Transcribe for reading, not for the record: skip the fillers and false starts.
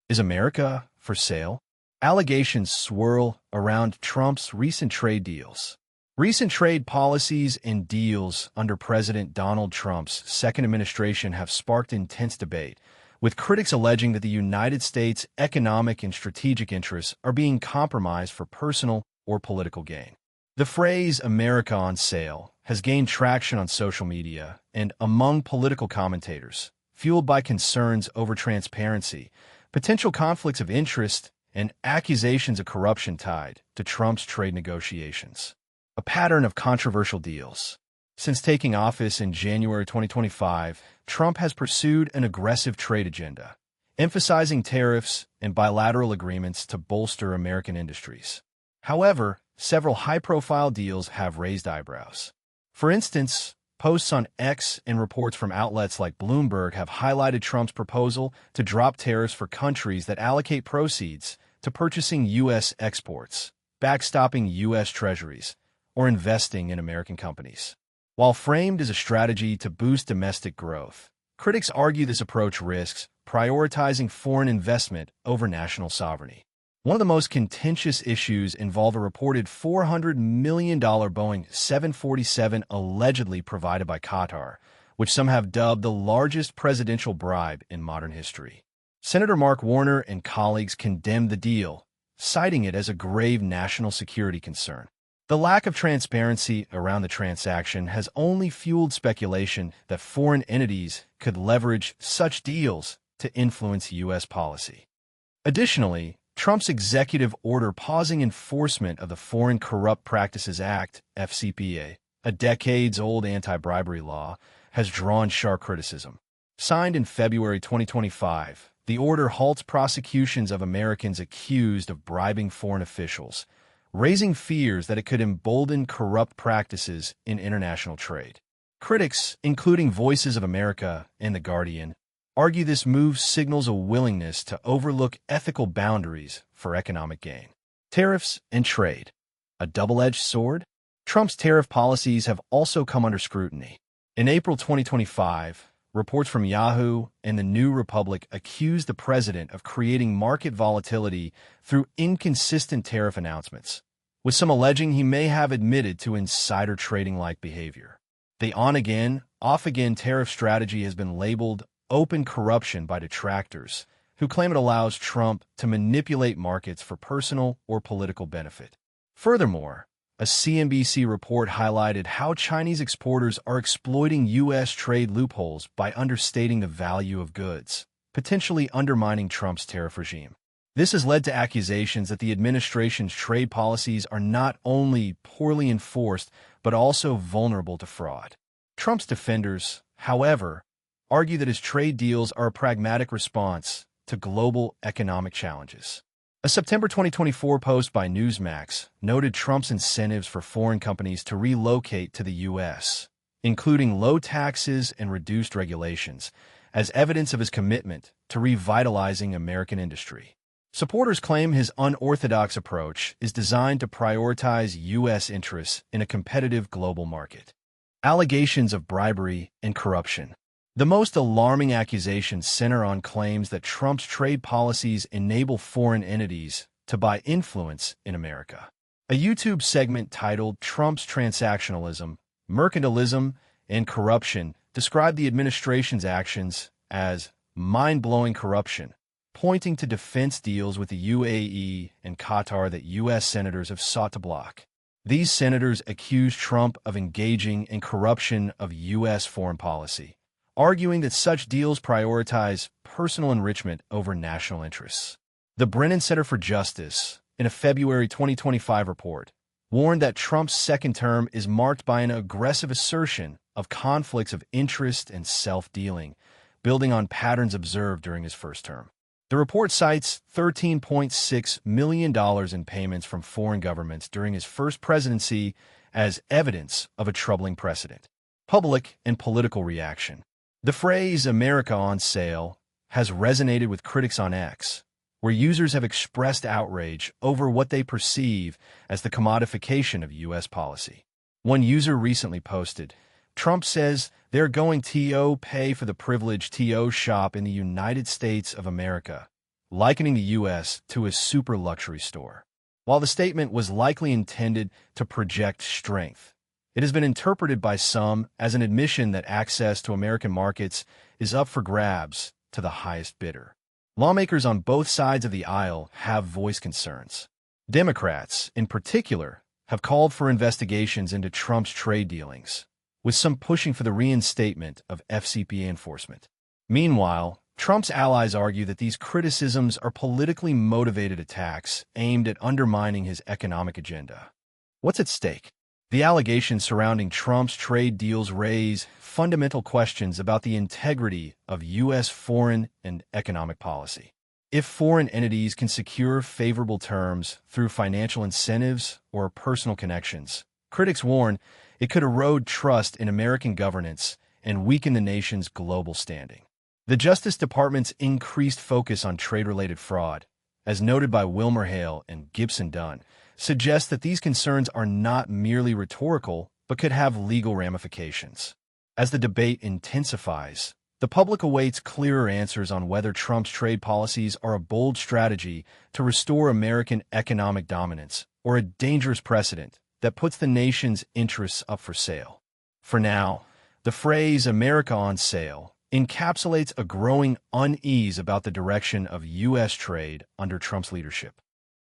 Is America for sale? Allegations swirl around Trump's recent trade deals. Recent trade policies and deals under President Donald Trump's second administration have sparked intense debate, with critics alleging that the United States' economic and strategic interests are being compromised for personal or political gain. The phrase "America on sale" has gained traction on social media and among political commentators, fueled by concerns over transparency, potential conflicts of interest, and accusations of corruption tied to Trump's trade negotiations. A pattern of controversial deals. Since taking office in January 2025, Trump has pursued an aggressive trade agenda, emphasizing tariffs and bilateral agreements to bolster American industries. However, several high-profile deals have raised eyebrows. For instance, posts on X and reports from outlets like Bloomberg have highlighted Trump's proposal to drop tariffs for countries that allocate proceeds to purchasing U.S. exports, backstopping U.S. treasuries, or investing in American companies. While framed as a strategy to boost domestic growth, critics argue this approach risks prioritizing foreign investment over national sovereignty. One of the most contentious issues involved a reported $400 million Boeing 747 allegedly provided by Qatar, which some have dubbed the largest presidential bribe in modern history. Senator Mark Warner and colleagues condemned the deal, citing it as a grave national security concern. The lack of transparency around the transaction has only fueled speculation that foreign entities could leverage such deals to influence U.S. policy. Additionally, Trump's executive order pausing enforcement of the Foreign Corrupt Practices Act, FCPA, a decades-old anti-bribery law, has drawn sharp criticism. Signed in February 2025, the order halts prosecutions of Americans accused of bribing foreign officials, raising fears that it could embolden corrupt practices in international trade. Critics, including Voices of America and The Guardian, argue this move signals a willingness to overlook ethical boundaries for economic gain. Tariffs and trade. A double-edged sword? Trump's tariff policies have also come under scrutiny. In April 2025, reports from Yahoo and the New Republic accused the president of creating market volatility through inconsistent tariff announcements, with some alleging he may have admitted to insider trading-like behavior. The on-again, off-again tariff strategy has been labeled open corruption by detractors, who claim it allows Trump to manipulate markets for personal or political benefit. Furthermore, a CNBC report highlighted how Chinese exporters are exploiting U.S. trade loopholes by understating the value of goods, potentially undermining Trump's tariff regime. This has led to accusations that the administration's trade policies are not only poorly enforced, but also vulnerable to fraud. Trump's defenders, however, argue that his trade deals are a pragmatic response to global economic challenges. A September 2024 post by Newsmax noted Trump's incentives for foreign companies to relocate to the U.S., including low taxes and reduced regulations, as evidence of his commitment to revitalizing American industry. Supporters claim his unorthodox approach is designed to prioritize U.S. interests in a competitive global market. Allegations of bribery and corruption. The most alarming accusations center on claims that Trump's trade policies enable foreign entities to buy influence in America. A YouTube segment titled "Trump's Transactionalism, Mercantilism, and Corruption" described the administration's actions as mind-blowing corruption, pointing to defense deals with the UAE and Qatar that U.S. senators have sought to block. These senators accuse Trump of engaging in corruption of U.S. foreign policy, arguing that such deals prioritize personal enrichment over national interests. The Brennan Center for Justice, in a February 2025 report, warned that Trump's second term is marked by an aggressive assertion of conflicts of interest and self-dealing, building on patterns observed during his first term. The report cites $13.6 million in payments from foreign governments during his first presidency as evidence of a troubling precedent. Public and political reaction. The phrase "America on sale" has resonated with critics on X, where users have expressed outrage over what they perceive as the commodification of U.S. policy. One user recently posted, "Trump says they're going to pay for the privileged to shop in the United States of America, likening the U.S. to a super luxury store. While the statement was likely intended to project strength, it has been interpreted by some as an admission that access to American markets is up for grabs to the highest bidder. Lawmakers on both sides of the aisle have voiced concerns. Democrats, in particular, have called for investigations into Trump's trade dealings, with some pushing for the reinstatement of FCPA enforcement. Meanwhile, Trump's allies argue that these criticisms are politically motivated attacks aimed at undermining his economic agenda. What's at stake? The allegations surrounding Trump's trade deals raise fundamental questions about the integrity of U.S. foreign and economic policy. If foreign entities can secure favorable terms through financial incentives or personal connections, critics warn it could erode trust in American governance and weaken the nation's global standing. The Justice Department's increased focus on trade-related fraud, as noted by WilmerHale and Gibson Dunn, suggests that these concerns are not merely rhetorical but could have legal ramifications. As the debate intensifies, the public awaits clearer answers on whether Trump's trade policies are a bold strategy to restore American economic dominance or a dangerous precedent that puts the nation's interests up for sale. For now, the phrase "America on sale" encapsulates a growing unease about the direction of U.S. trade under Trump's leadership.